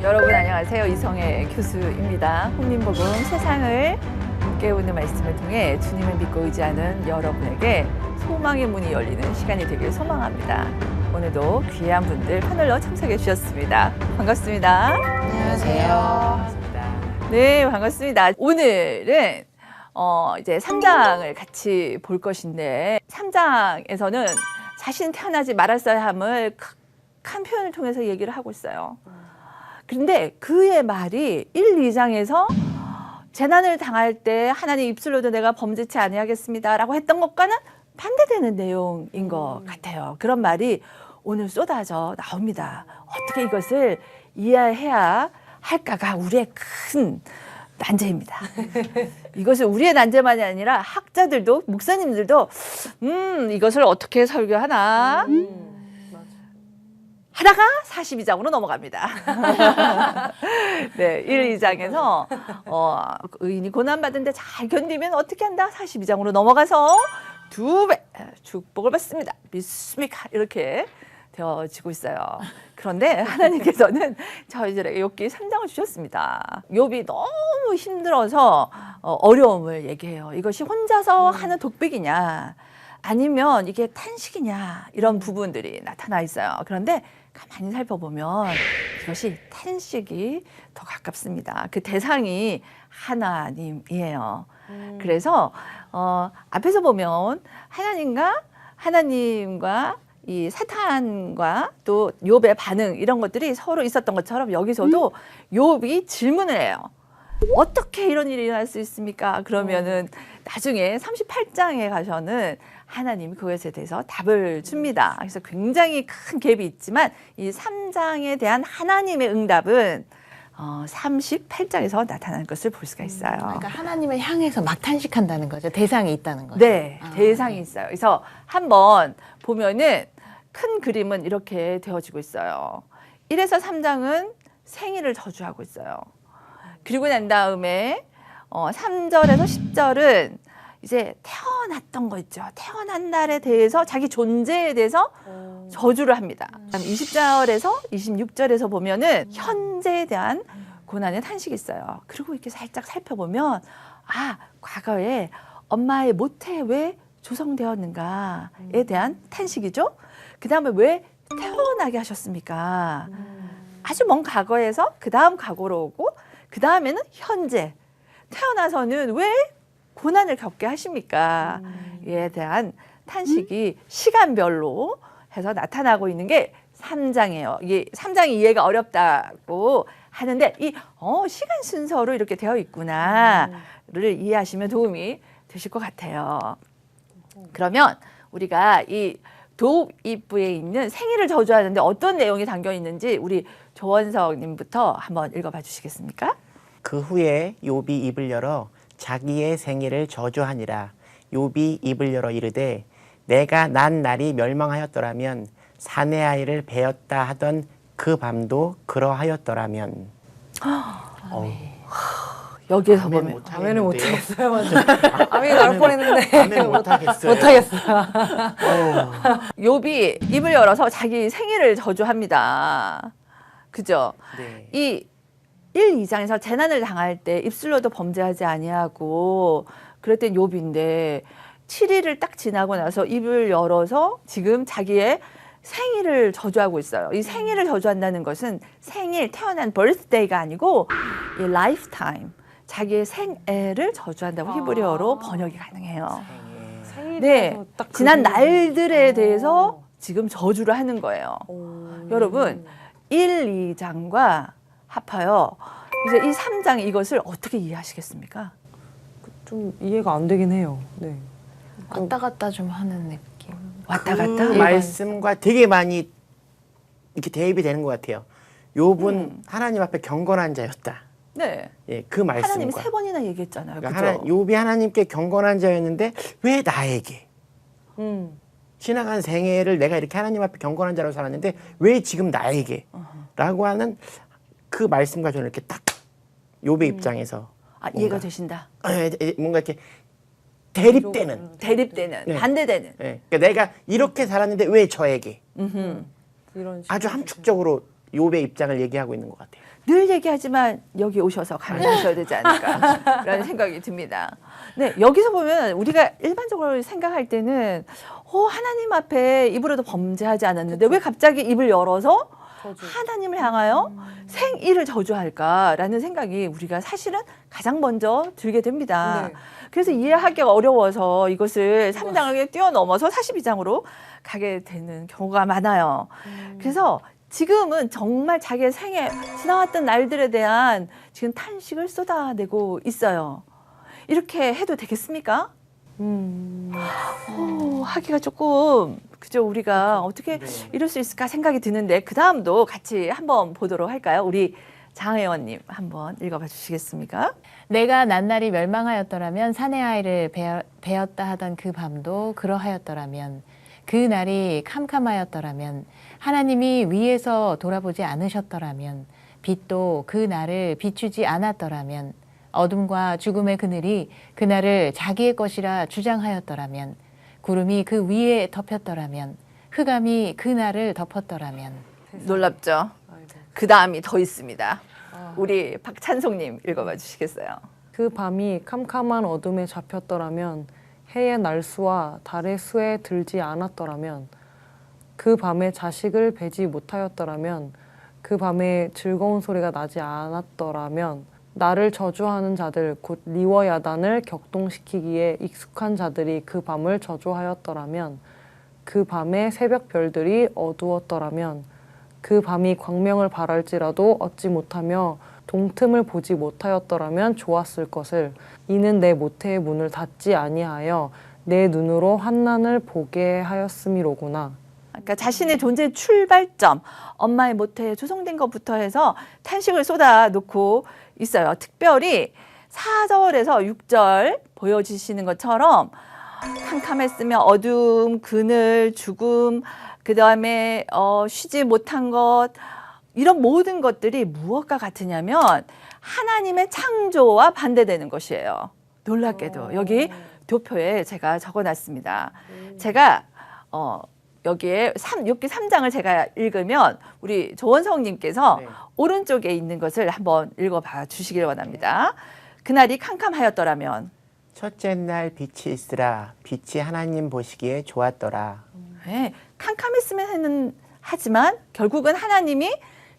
여러분 안녕하세요. 이성애 교수입니다. 홍림복음 세상을 깨우는 말씀을 통해 주님을 믿고 의지하는 여러분에게 소망의 문이 열리는 시간이 되길 소망합니다. 오늘도 귀한 분들 패널로 참석해 주셨습니다. 반갑습니다. 안녕하세요. 반갑습니다. 네, 반갑습니다. 오늘은 이제 3장을 같이 볼 것인데 3장에서는 자신 태어나지 말았어야 함을 한 표현을 통해서 얘기를 하고 있어요. 그런데 그의 말이 1, 2장에서 재난을 당할 때 하나님 입술로도 내가 범죄치 아니하겠습니다 라고 했던 것과는 반대되는 내용인 것 같아요. 그런 말이 오늘 쏟아져 나옵니다. 어떻게 이것을 이해해야 할까가 우리의 큰 난제입니다. 이것은 우리의 난제만이 아니라 학자들도 목사님들도 이것을 어떻게 설교하나 하다가 42장으로 넘어갑니다. 네, 1, 2장에서 의인이 고난받는데 잘 견디면 어떻게 한다? 42장으로 넘어가서 2배 축복을 받습니다. 믿습니까? 이렇게 되어지고 있어요. 그런데 하나님께서는 저희들에게 욥기 3장을 주셨습니다. 욥이 너무 힘들어서 어려움을 얘기해요. 이것이 혼자서 하는 독백이냐 아니면 이게 탄식이냐 이런 부분들이 나타나 있어요. 그런데 가만히 살펴보면 이것이 탄식이 더 가깝습니다. 그 대상이 하나님이에요. 그래서 앞에서 보면 하나님과 이 사탄과 또 욥의 반응 이런 것들이 서로 있었던 것처럼 여기서도 욥이 질문을 해요. 어떻게 이런 일이 일어날 수 있습니까? 그러면은 나중에 38장에 가서는 하나님이 그것에 대해서 답을 줍니다. 그래서 굉장히 큰 갭이 있지만 이 3장에 대한 하나님의 응답은 38장에서 나타나는 것을 볼 수가 있어요. 그러니까 하나님을 향해서 막 탄식한다는 거죠. 대상이 있다는 거죠. 네, 대상이 있어요. 그래서 한번 보면은 큰 그림은 이렇게 되어지고 있어요. 1에서 3장은 생일을 저주하고 있어요. 그리고 난 다음에 3절에서 10절은 이제 태어났던 거 있죠. 태어난 날에 대해서 자기 존재에 대해서 저주를 합니다. 20절에서 26절에서 보면은 현재에 대한 고난의 탄식이 있어요. 그리고 이렇게 살짝 살펴보면 과거에 엄마의 모태 왜 조성되었는가에 대한 탄식이죠. 그 다음에 왜 태어나게 하셨습니까? 아주 먼 과거에서 그 다음 과거로 오고 그 다음에는 현재 태어나서는 왜 고난을 겪게 하십니까? 이에 대한 탄식이 시간별로 해서 나타나고 있는 게 3장이에요. 이게 3장이 이해가 어렵다고 하는데 이 시간 순서로 이렇게 되어 있구나를 이해하시면 도움이 되실 것 같아요. 그러면 우리가 이 도입부에 있는 생일을 저주하는데 어떤 내용이 담겨 있는지 우리 조원석님부터 한번 읽어봐 주시겠습니까? 그 후에 욥이 입을 열어 자기의 생일을 저주하니라. 욥이 입을 열어 이르되 내가 난 날이 멸망하였더라면 사내 아이를 베었다 하던 그 밤도 그러하였더라면. 여기에서 아멘 보면 아멘을 못하겠는데요. 못하겠어요. 아멘이 나올 뻔했는데 아멘 못하겠어요. 못하겠어요. 욥이 입을 열어서 자기 생일을 저주합니다. 그죠? 네. 이 1, 2장에서 재난을 당할 때 입술로도 범죄하지 아니하고 그랬던 욥인데 7일을 딱 지나고 나서 입을 열어서 지금 자기의 생일을 저주하고 있어요. 이 생일을 저주한다는 것은 생일, 태어난 birthday가 아니고 이 lifetime, 자기의 생애를 저주한다고 히브리어로 번역이 가능해요. 네, 지난 날들에 대해서 지금 저주를 하는 거예요. 여러분, 1, 2장과 합하여 이제 이 3장 이것을 어떻게 이해하시겠습니까? 좀 이해가 안 되긴 해요. 네. 왔다 갔다 좀 하는 느낌. 왔다 그 갔다? 말씀과 되게 많이 이렇게 대입이 되는 것 같아요. 욥은 하나님 앞에 경건한 자였다. 네. 예, 그 말씀과. 하나님이 3번이나 얘기했잖아요. 그러니까 그죠? 욥이 하나님께 경건한 자였는데 왜 나에게? 지나간 생애를 내가 이렇게 하나님 앞에 경건한 자로 살았는데 왜 지금 나에게? 라고 하는 그 말씀과 저는 이렇게 딱 욥의 입장에서 이해가 되신다. 뭔가 이렇게 대립되는. 대립되는, 네. 반대되는. 그러니까 내가 이렇게 살았는데 왜 저에게? 이런 아주 함축적으로 욥의 입장을 얘기하고 있는 것 같아요. 늘 얘기하지만 여기 오셔서 강조하셔야 되지 않을까라는 생각이 듭니다. 네, 여기서 보면 우리가 일반적으로 생각할 때는 하나님 앞에 입으로도 범죄하지 않았는데 왜 갑자기 입을 열어서 하나님을 향하여 생일을 저주할까라는 생각이 우리가 사실은 가장 먼저 들게 됩니다. 네. 그래서 이해하기가 어려워서 이것을 3장을 뛰어넘어서 42장으로 가게 되는 경우가 많아요. 그래서 지금은 정말 자기의 생에 지나왔던 날들에 대한 지금 탄식을 쏟아내고 있어요. 이렇게 해도 되겠습니까? 하기가 조금 그죠 우리가 어떻게 이럴 수 있을까 생각이 드는데 그 다음도 같이 한번 보도록 할까요? 우리 장혜원님 한번 읽어봐 주시겠습니까? 내가 낱날이 멸망하였더라면 사내 아이를 베었다 하던 그 밤도 그러하였더라면 그 날이 캄캄하였더라면 하나님이 위에서 돌아보지 않으셨더라면 빛도 그 날을 비추지 않았더라면 어둠과 죽음의 그늘이 그날을 자기의 것이라 주장하였더라면 구름이 그 위에 덮였더라면 흑암이 그 날을 덮었더라면. 놀랍죠? 아이고. 그 다음이 더 있습니다. 우리 박찬송님 읽어봐 주시겠어요? 그 밤이 캄캄한 어둠에 잡혔더라면 해의 날수와 달의 수에 들지 않았더라면 그 밤에 자식을 베지 못하였더라면 그 밤에 즐거운 소리가 나지 않았더라면 나를 저주하는 자들 곧 리워야단을 격동시키기에 익숙한 자들이 그 밤을 저주하였더라면 그 밤에 새벽 별들이 어두웠더라면 그 밤이 광명을 발할지라도 얻지 못하며 동틈을 보지 못하였더라면 좋았을 것을 이는 내 모태의 문을 닫지 아니하여 내 눈으로 환난을 보게 하였음이로구나. 그러니까 자신의 존재의 출발점, 엄마의 모태에 조성된 것부터 해서 탄식을 쏟아놓고 있어요. 특별히 4절에서 6절 보여주시는 것처럼 캄캄했으며 어둠, 그늘, 죽음, 그 다음에 쉬지 못한 것 이런 모든 것들이 무엇과 같으냐면 하나님의 창조와 반대되는 것이에요. 놀랍게도 여기 도표에 제가 적어놨습니다. 제가 여기에 욥기 3장을 제가 읽으면 우리 조원성님께서 네. 오른쪽에 있는 것을 한번 읽어봐 주시길 원합니다. 그날이 캄캄하였더라면 첫째 날 빛이 있으라 빛이 하나님 보시기에 좋았더라. 네, 캄캄했으면 하지만 결국은 하나님이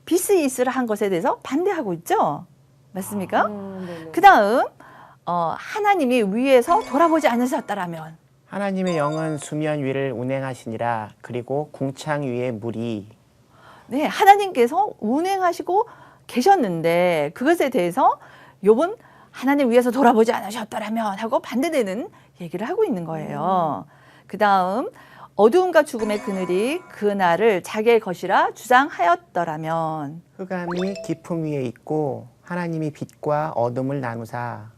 빛이 있으라 한 것에 대해서 반대하고 있죠. 맞습니까? 그 다음 하나님이 위에서 돌아보지 않으셨다라면 하나님의 영은 수면 위를 운행하시니라. 그리고 궁창 위에 물이 네, 하나님께서 운행하시고 계셨는데 그것에 대해서 욥은 하나님 위에서 돌아보지 않으셨더라면 하고 반대되는 얘기를 하고 있는 거예요. 그 다음 어두움과 죽음의 그늘이 그날을 자기의 것이라 주장하였더라면 흑암이 깊음 위에 있고 하나님이 빛과 어둠을 나누사.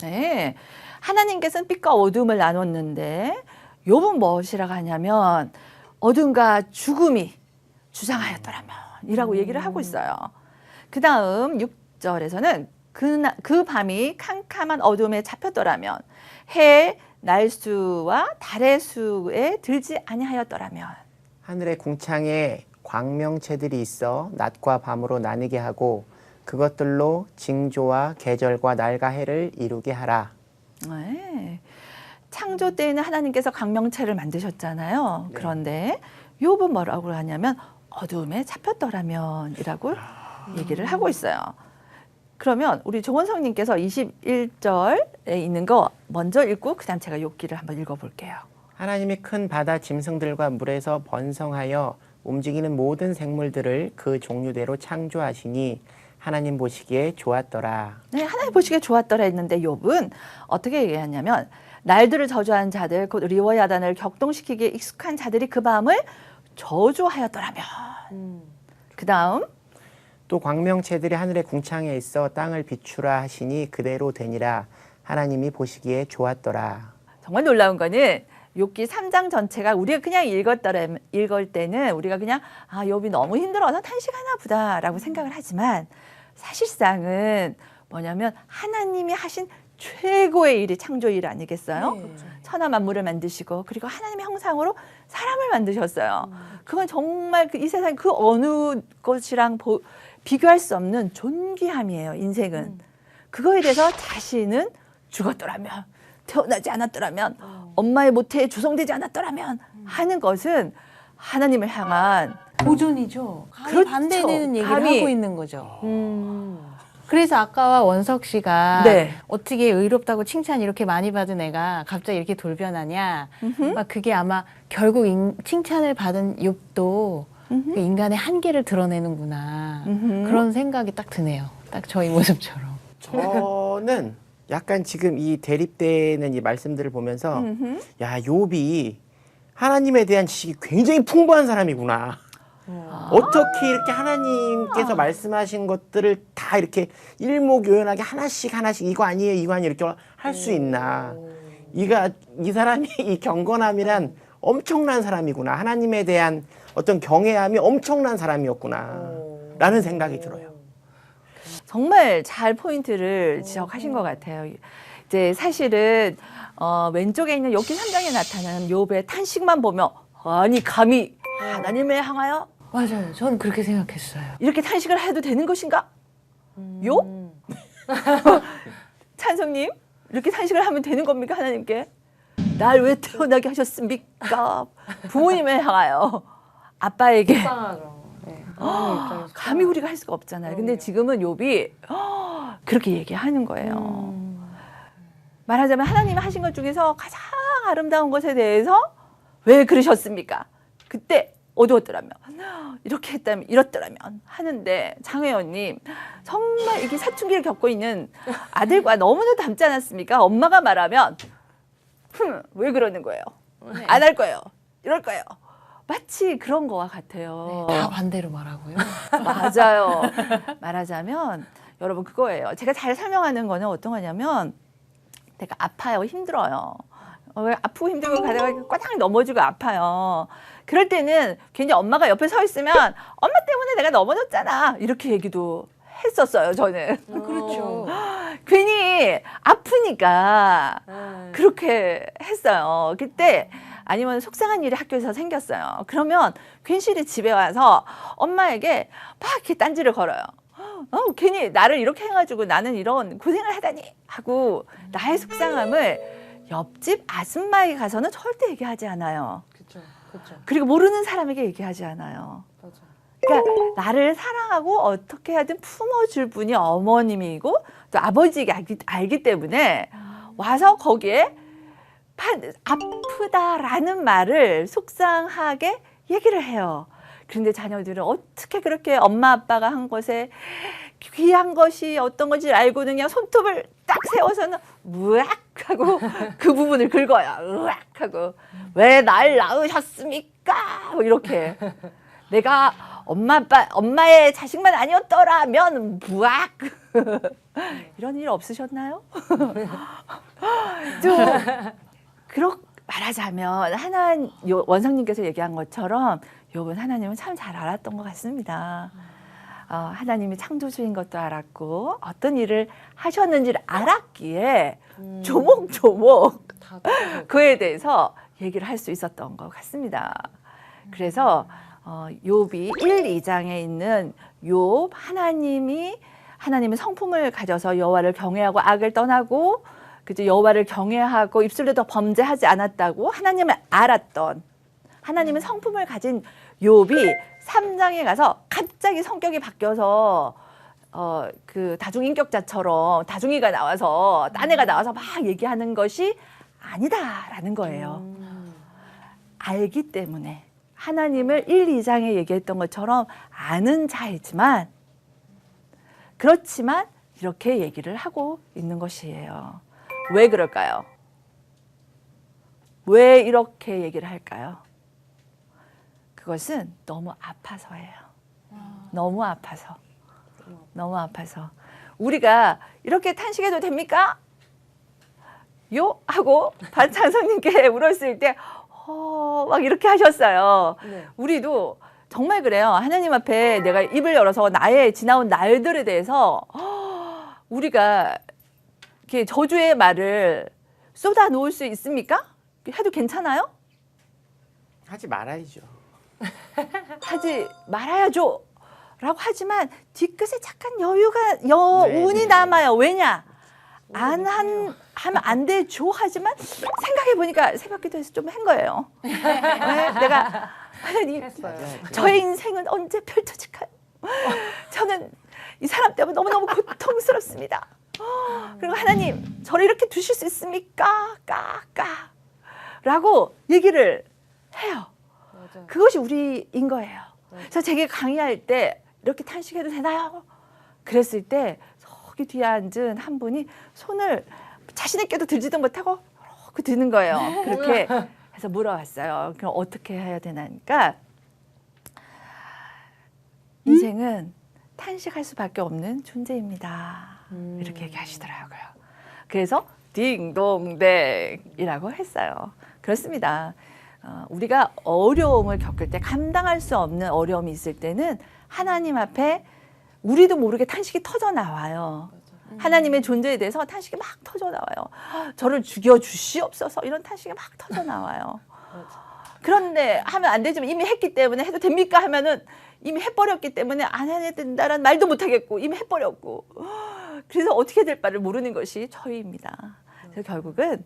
네, 하나님께서는 빛과 어둠을 나눴는데 욥은 무엇이라고 하냐면 어둠과 죽음이 주장하였더라면 이라고 얘기를 하고 있어요. 그 다음 6절에서는 그 밤이 캄캄한 어둠에 잡혔더라면 해 날수와 달의 수에 들지 아니하였더라면 하늘의 궁창에 광명체들이 있어 낮과 밤으로 나뉘게 하고 그것들로 징조와 계절과 날과 해를 이루게 하라. 네. 창조 때에는 하나님께서 광명체를 만드셨잖아요. 네. 그런데 욥은 뭐라고 하냐면 어둠에 잡혔더라면이라고 얘기를 하고 있어요. 그러면 우리 조원성님께서 21절에 있는 거 먼저 읽고 그다음 제가 욥기를 한번 읽어볼게요. 하나님이 큰 바다 짐승들과 물에서 번성하여 움직이는 모든 생물들을 그 종류대로 창조하시니 하나님 보시기에 좋았더라. 네, 하나님 보시기에 좋았더라 했는데 욥은 어떻게 얘기하냐면 날들을 저주한 자들 곧 리워야단을 격동시키기에 익숙한 자들이 그 밤을 저주하였더라면 그 다음 또 광명체들이 하늘의 궁창에 있어 땅을 비추라 하시니 그대로 되니라. 하나님이 보시기에 좋았더라. 정말 놀라운 거는 욥기 3장 전체가 우리가 그냥 읽을 때는 우리가 그냥 욥이 너무 힘들어서 탄식하나 보다라고 생각을 하지만 사실상은 뭐냐면 하나님이 하신 최고의 일이 창조일 아니겠어요? 네. 천하 만물을 만드시고 그리고 하나님의 형상으로 사람을 만드셨어요. 그건 정말 이 세상 그 어느 것이랑 비교할 수 없는 존귀함이에요. 인생은. 그거에 대해서 자신은 죽었더라면 태어나지 않았더라면 엄마의 모태에 조성되지 않았더라면 하는 것은 하나님을 향한 도전이죠. 감히 그렇죠. 반대되는 얘기를 감히. 하고 있는 거죠. 그래서 아까와 원석 씨가 네. 어떻게 의롭다고 칭찬 이렇게 많이 받은 애가 갑자기 이렇게 돌변하냐. 막 그게 아마 결국 칭찬을 받은 욥도 그 인간의 한계를 드러내는구나. 그런 생각이 딱 드네요. 딱 저희 모습처럼. 저는 약간 지금 이 대립되는 이 말씀들을 보면서 야, 욥이 하나님에 대한 지식이 굉장히 풍부한 사람이구나. 어떻게 이렇게 하나님께서 말씀하신 것들을 다 이렇게 일목요연하게 하나씩 이거 아니에요 이거 아니에요 이렇게 할 수 있나. 이 사람이 이 경건함이란 엄청난 사람이구나. 하나님에 대한 어떤 경외함이 엄청난 사람이었구나 라는 생각이 들어요. 정말 잘 포인트를 지적하신 것 같아요. 이제 사실은 왼쪽에 있는 욥기 3장에 나타나는 욥의 탄식만 보면 아니 감히 하나님을 향하여 맞아요. 저는 그렇게 생각했어요. 이렇게 탄식을 해도 되는 것인가? 욥? 찬성님 이렇게 탄식을 하면 되는 겁니까? 하나님께 날 왜 태어나게 하셨습니까? 부모님을 향하여 아빠에게 속상하죠. 네. 하나님 입장에서 감히 우리가 할 수가 없잖아요. 근데 지금은 욥이 그렇게 얘기하는 거예요. 말하자면 하나님이 하신 것 중에서 가장 아름다운 것에 대해서 왜 그러셨습니까? 그때 어두웠더라면 이렇게 했다면 이렇더라면 하는데 장혜원님 정말 이게 사춘기를 겪고 있는 아들과 너무나 닮지 않았습니까? 엄마가 말하면 왜 그러는 거예요? 안 할 거예요. 이럴 거예요. 마치 그런 거와 같아요. 다 반대로 말하고요. 맞아요. 말하자면 여러분 그거예요. 제가 잘 설명하는 거는 어떤 거냐면 내가 아파요. 힘들어요. 왜 아프고 힘들고 가다가 꽈당 넘어지고 아파요. 그럴 때는 괜히 엄마가 옆에 서 있으면 엄마 때문에 내가 넘어졌잖아. 이렇게 얘기도 했었어요. 저는. 그렇죠. 괜히 아프니까 그렇게 했어요. 그때 아니면 속상한 일이 학교에서 생겼어요. 그러면 괜시리 집에 와서 엄마에게 막 이렇게 딴지를 걸어요. 괜히 나를 이렇게 해가지고 나는 이런 고생을 하다니 하고 나의 속상함을 옆집 아줌마에게 가서는 절대 얘기하지 않아요. 그렇죠. 그리고 모르는 사람에게 얘기하지 않아요. 맞아. 그러니까 나를 사랑하고 어떻게 하든 품어줄 분이 어머님이고 또 아버지가 알기 때문에 와서 거기에 아프다라는 말을 속상하게 얘기를 해요. 그런데 자녀들은 어떻게 그렇게 엄마 아빠가 한 것에 귀한 것이 어떤 건지 알고는 그냥 손톱을 딱 세워서는 무악 하고 그 부분을 긁어요. 으악 하고 왜 날 낳으셨습니까? 뭐 이렇게 내가 엄마의 자식만 아니었더라면 무악 이런 일 없으셨나요? 좀 말하자면 원성님께서 얘기한 것처럼 욥은 하나님은 참 잘 알았던 것 같습니다. 하나님이 창조주인 것도 알았고 어떤 일을 하셨는지를 알았기에 조목조목 그에 대해서 얘기를 할 수 있었던 것 같습니다. 그래서 욥이 1, 2장에 있는 욥 하나님은 성품을 가져서 여호와를 경외하고 악을 떠나고 그저 여호와를 경외하고 입술로도 범죄하지 않았다고 하나님을 알았던 하나님은 성품을 가진 욥이 3장에 가서 갑자기 성격이 바뀌어서 그 다중인격자처럼 다중이가 나와서 딴 애가 나와서 막 얘기하는 것이 아니다라는 거예요. 알기 때문에 하나님을 1, 2장에 얘기했던 것처럼 아는 자이지만 그렇지만 이렇게 얘기를 하고 있는 것이에요. 왜 그럴까요? 왜 이렇게 얘기를 할까요? 그것은 너무 아파서예요. 너무 아파서. 너무 아파서. 우리가 이렇게 탄식해도 됩니까? 요? 하고 반창성님께 물었을 때 막 이렇게 하셨어요. 네. 우리도 정말 그래요. 하나님 앞에 내가 입을 열어서 나의 지나온 날들에 대해서 우리가 이렇게 저주의 말을 쏟아 놓을 수 있습니까? 해도 괜찮아요? 하지 말아야죠. 하지 말아야죠. 라고 하지만 뒤끝에 잠깐 여운이 남아요. 왜냐? 하면 안 되죠. 하지만 생각해 보니까 새벽 기도에서 좀 한 거예요. 네, 내가 하나님, 저의 인생은 언제 펼쳐질까요? 저는 이 사람 때문에 너무너무 고통스럽습니다. 그리고 하나님, 저를 이렇게 두실 수 있습니까? 라고 얘기를 해요. 맞아요. 그것이 우리인 거예요. 그래서 제게 강의할 때 이렇게 탄식해도 되나요? 그랬을 때 저기 뒤에 앉은 한 분이 손을 자신에게도 들지도 못하고 이렇게 드는 거예요. 그렇게 해서 물어봤어요. 그럼 어떻게 해야 되나니까 인생은 탄식할 수밖에 없는 존재입니다. 이렇게 얘기하시더라고요. 그래서 딩동댕이라고 했어요. 그렇습니다. 우리가 어려움을 겪을 때 감당할 수 없는 어려움이 있을 때는 하나님 앞에 우리도 모르게 탄식이 터져 나와요. 하나님의 존재에 대해서 탄식이 막 터져 나와요. 저를 죽여 주시옵소서 이런 탄식이 막 터져 나와요. 그런데 하면 안 되지만 이미 했기 때문에 해도 됩니까 하면은 이미 해버렸기 때문에 안 해야 된다라는 말도 못 하겠고 이미 해버렸고 그래서 어떻게 될 바를 모르는 것이 저희입니다. 그래서 결국은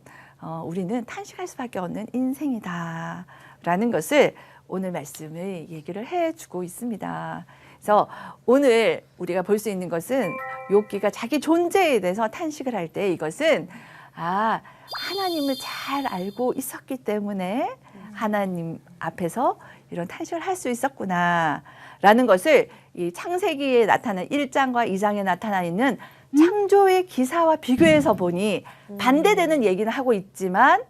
우리는 탄식할 수밖에 없는 인생이다라는 것을 오늘 말씀을 얘기를 해주고 있습니다. 그래서 오늘 우리가 볼 수 있는 것은 욥기가 자기 존재에 대해서 탄식을 할 때 이것은 하나님을 잘 알고 있었기 때문에 하나님 앞에서 이런 탄식을 할 수 있었구나라는 것을 이 창세기에 나타난 1장과 2장에 나타나 있는 창조의 기사와 비교해서 보니 반대되는 얘기는 하고 있지만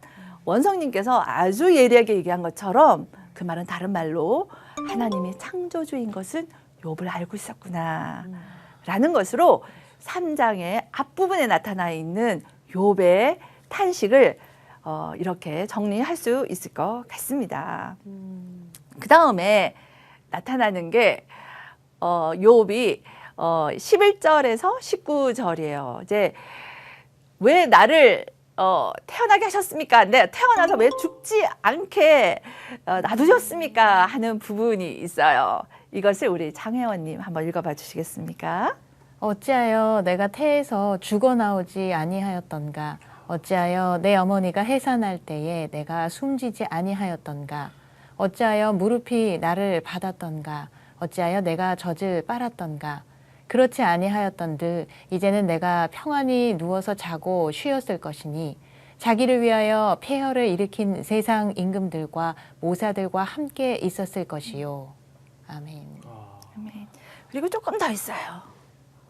원성님께서 아주 예리하게 얘기한 것처럼 그 말은 다른 말로 하나님이 창조주인 것은 욥을 알고 있었구나 라는 것으로 3장의 앞부분에 나타나 있는 욥의 탄식을 이렇게 정리할 수 있을 것 같습니다. 그 다음에 나타나는 게 욥이 11절에서 19절이에요. 이제 왜 나를 태어나게 하셨습니까? 네, 태어나서 왜 죽지 않게 놔두셨습니까? 하는 부분이 있어요. 이것을 우리 장혜원님 한번 읽어봐 주시겠습니까? 어찌하여 내가 태에서 죽어 나오지 아니하였던가? 어찌하여 내 어머니가 해산할 때에 내가 숨지지 아니하였던가? 어찌하여 무릎이 나를 받았던가? 어찌하여 내가 젖을 빨았던가? 그렇지 아니하였던들 이제는 내가 평안히 누워서 자고 쉬었을 것이니 자기를 위하여 폐허를 일으킨 세상 임금들과 모사들과 함께 있었을 것이요. 아멘. 아멘. 그리고 조금 더 있어요.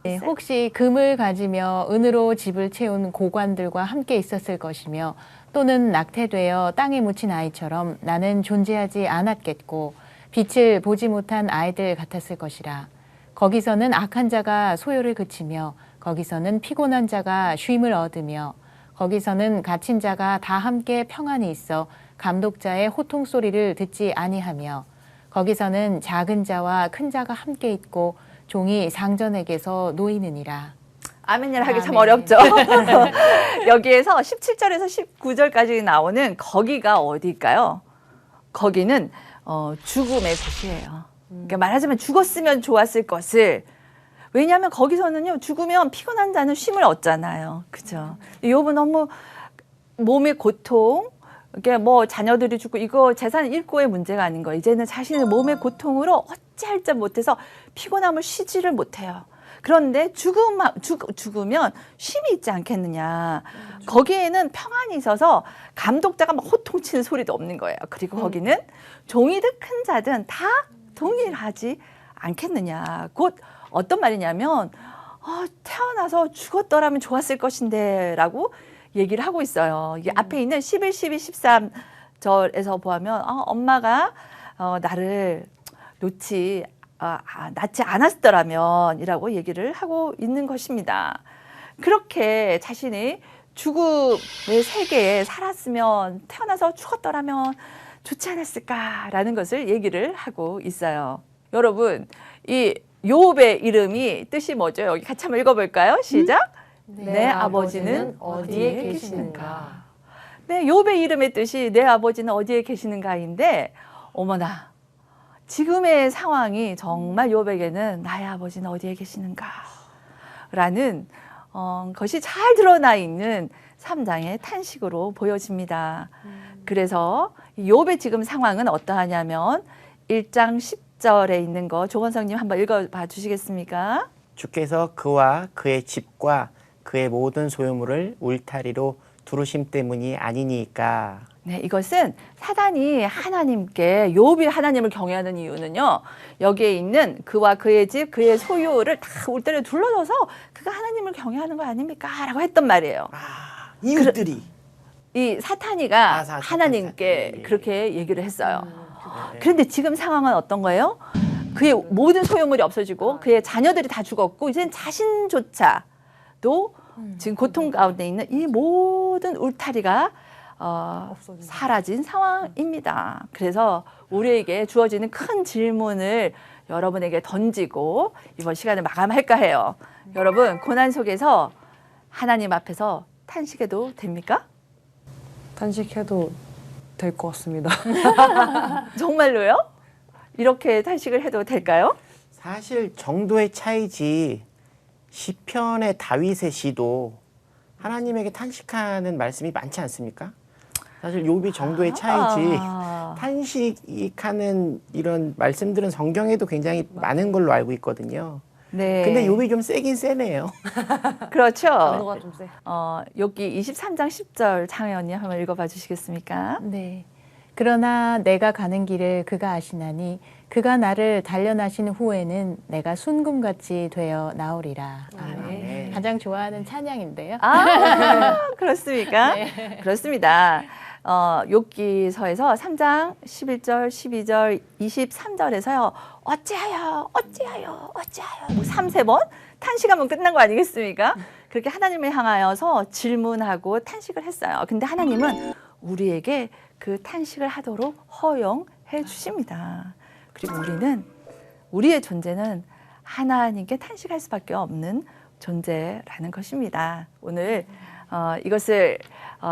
네, 혹시 금을 가지며 은으로 집을 채운 고관들과 함께 있었을 것이며 또는 낙태되어 땅에 묻힌 아이처럼 나는 존재하지 않았겠고 빛을 보지 못한 아이들 같았을 것이라. 거기서는 악한 자가 소요를 그치며 거기서는 피곤한 자가 쉼을 얻으며 거기서는 갇힌 자가 다 함께 평안히 있어 감독자의 호통 소리를 듣지 아니하며 거기서는 작은 자와 큰 자가 함께 있고 종이 상전에게서 놓이느니라. 아멘이라 하기 참 아멘. 어렵죠. 여기에서 17절에서 19절까지 나오는 거기가 어디일까요? 거기는 죽음의 곳이에요. 그러니까 말하자면 죽었으면 좋았을 것을 왜냐하면 거기서는요 죽으면 피곤한 자는 쉼을 얻잖아요. 그죠? 욥은 너무 몸의 고통 이게 뭐 자녀들이 죽고 이거 재산 잃고의 문제가 아닌 거예요. 이제는 자신의 몸의 고통으로 어찌할 줄 못해서 피곤함을 쉬지를 못해요. 그런데 죽으면 쉼이 있지 않겠느냐. 거기에는 평안이 있어서 감독자가 막 호통치는 소리도 없는 거예요. 그리고 거기는 종이든 큰 자든 다 동일하지 않겠느냐. 곧 어떤 말이냐면 태어나서 죽었더라면 좋았을 것인데 라고 얘기를 하고 있어요. 이게 앞에 있는 11, 12, 13절에서 보면 엄마가 나를 낳지 않았더라면 이라고 얘기를 하고 있는 것입니다. 그렇게 자신이 죽음의 세계에 살았으면 태어나서 죽었더라면 좋지 않았을까라는 것을 얘기를 하고 있어요. 여러분, 이 욥의 이름이 뜻이 뭐죠? 여기 같이 한번 읽어볼까요? 시작. 내 아버지는 어디에 계시는가? 네, 욥의 이름의 뜻이 내 아버지는 어디에 계시는가인데 어머나 지금의 상황이 정말 욥에게는 나의 아버지는 어디에 계시는가 라는 것이 잘 드러나 있는 3장의 탄식으로 보여집니다. 그래서 욥의 지금 상황은 어떠하냐면 1장 10절에 있는 거 조건성님 한번 읽어봐 주시겠습니까? 주께서 그와 그의 집과 그의 모든 소유물을 울타리로 두르심 때문이 아니니까. 네, 이것은 사단이 하나님께 욥이 하나님을 경외하는 이유는요. 여기에 있는 그와 그의 집, 그의 소유를 다 울타리로 둘러줘서 그가 하나님을 경외하는 거 아닙니까? 라고 했단 말이에요. 이웃들이. 이 사탄이가 사탄. 하나님께 예, 예. 그렇게 얘기를 했어요. 그런데 지금 상황은 어떤 거예요? 그의 모든 소유물이 없어지고 그의 자녀들이 다 죽었고 이제는 자신조차도 지금 고통 가운데 있는 이 모든 울타리가 사라진 상황입니다. 그래서 우리에게 주어지는 큰 질문을 여러분에게 던지고 이번 시간을 마감할까 해요. 여러분 고난 속에서 하나님 앞에서 탄식해도 됩니까? 탄식해도 될 것 같습니다. 정말로요? 이렇게 탄식을 해도 될까요? 사실 정도의 차이지 시편의 다윗의 시도 하나님에게 탄식하는 말씀이 많지 않습니까? 사실 욥이 정도의 차이지 탄식하는 이런 말씀들은 성경에도 굉장히 많은 걸로 알고 있거든요. 네. 근데 욥이 좀 세긴 세네요. 그렇죠. 강도가 좀 세. 여기 23장 10절 장혜언님 한번 읽어봐 주시겠습니까? 네. 그러나 내가 가는 길을 그가 아시나니 그가 나를 단련하신 후에는 내가 순금같이 되어 나오리라. 네. 가장 좋아하는 찬양인데요. 그렇습니까? 그렇습니다. 욥기서에서 3장 11절, 12절, 23절에서요. 어찌하여 뭐 3번 탄식하면 끝난 거 아니겠습니까? 그렇게 하나님을 향하여서 질문하고 탄식을 했어요. 근데 하나님은 우리에게 그 탄식을 하도록 허용해 주십니다. 그리고 우리의 존재는 하나님께 탄식할 수밖에 없는 존재라는 것입니다. 오늘 이것을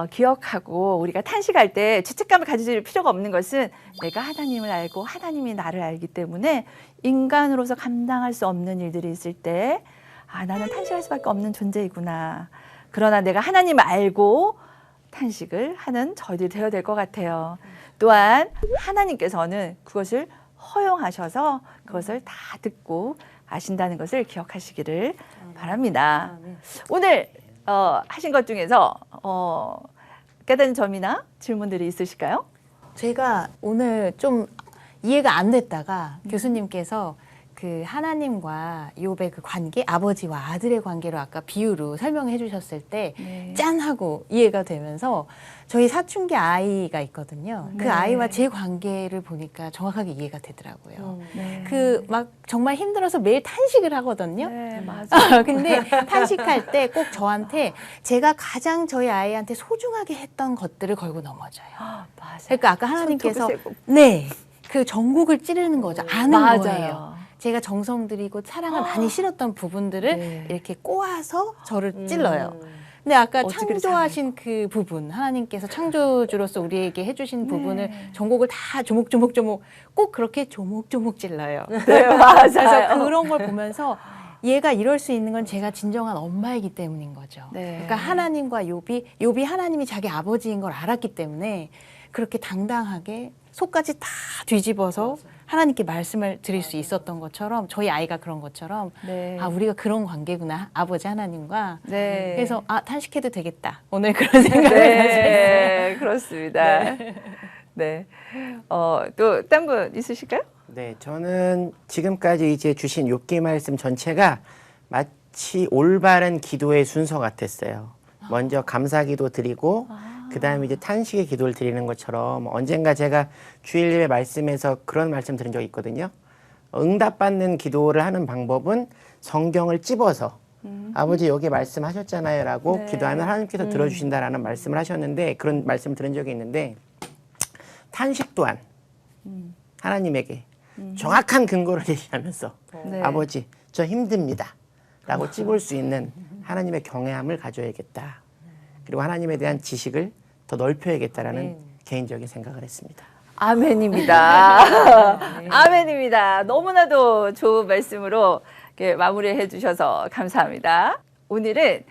기억하고 우리가 탄식할 때 죄책감을 가질 필요가 없는 것은 내가 하나님을 알고 하나님이 나를 알기 때문에 인간으로서 감당할 수 없는 일들이 있을 때 나는 탄식할 수밖에 없는 존재이구나. 그러나 내가 하나님을 알고 탄식을 하는 저희들이 되어야 될 것 같아요. 또한 하나님께서는 그것을 허용하셔서 그것을 다 듣고 아신다는 것을 기억하시기를 바랍니다. 오늘 하신 것 중에서 깨달은 점이나 질문들이 있으실까요? 제가 오늘 좀 이해가 안 됐다가 교수님께서 그 하나님과 욥의 그 관계, 아버지와 아들의 관계로 아까 비유로 설명해 주셨을 때 네. 짠 하고 이해가 되면서 저희 사춘기 아이가 있거든요. 네. 그 아이와 제 관계를 보니까 정확하게 이해가 되더라고요. 네. 그 막 정말 힘들어서 매일 탄식을 하거든요. 네, 맞아요. 근데 탄식할 때 꼭 저한테 제가 가장 저희 아이한테 소중하게 했던 것들을 걸고 넘어져요. 맞아요. 그러니까 아까 하나님께서 손톱을 세고. 네, 그 전국을 찌르는 거죠. 아는 맞아요. 거예요. 제가 정성 들이고 사랑을 많이 실었던 부분들을 네. 이렇게 꼬아서 저를 찔러요. 근데 아까 어찌 그리 창조하신 그 부분, 하나님께서 창조주로서 우리에게 해주신 부분을 네. 전곡을 다 조목조목조목 꼭 그렇게 조목조목 찔러요. 네, 맞아요. 그래서 그런 걸 보면서 얘가 이럴 수 있는 건 제가 진정한 엄마이기 때문인 거죠. 네. 그러니까 하나님과 욥이 하나님이 자기 아버지인 걸 알았기 때문에 그렇게 당당하게 속까지 다 뒤집어서 하나님께 말씀을 드릴 수 있었던 것처럼 저희 아이가 그런 것처럼 네. 우리가 그런 관계구나 아버지 하나님과 네. 그래서 탄식해도 되겠다 오늘 그런 생각을 네, 그렇습니다. 네. 또 딴 분 있으실까요? 네, 저는 지금까지 이제 주신 욥기 말씀 전체가 마치 올바른 기도의 순서 같았어요. 먼저 감사기도 드리고 그다음에 이제 탄식의 기도를 드리는 것처럼 언젠가 제가 주일 예배 말씀에서 그런 말씀 드린 적이 있거든요. 응답받는 기도를 하는 방법은 성경을 찝어서 아버지 여기 말씀하셨잖아요 라고 네. 기도하면 하나님께서 들어주신다라는 말씀을 하셨는데 그런 말씀을 들은 적이 있는데 탄식 또한 하나님에게 정확한 근거를 제시하면서 네. 아버지 저 힘듭니다 라고 찝을 수 있는 하나님의 경외함을 가져야겠다. 그리고 하나님에 대한 지식을 더 넓혀야겠다라는 개인적인 생각을 했습니다. 아멘입니다. 아멘입니다. 너무나도 좋은 말씀으로 이렇게 마무리해 주셔서 감사합니다. 오늘은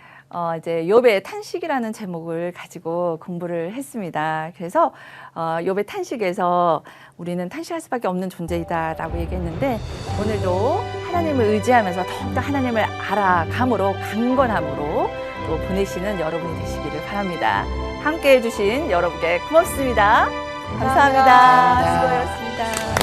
이제 욥의 탄식이라는 제목을 가지고 공부를 했습니다. 그래서 욥의 탄식에서 우리는 탄식할 수밖에 없는 존재이다라고 얘기했는데 오늘도 하나님을 의지하면서 더욱더 하나님을 알아감으로 강건함으로 또 보내시는 여러분이 되시기를 바랍니다. 함께해 주신 여러분께 고맙습니다. 감사합니다. 감사합니다. 수고하셨습니다.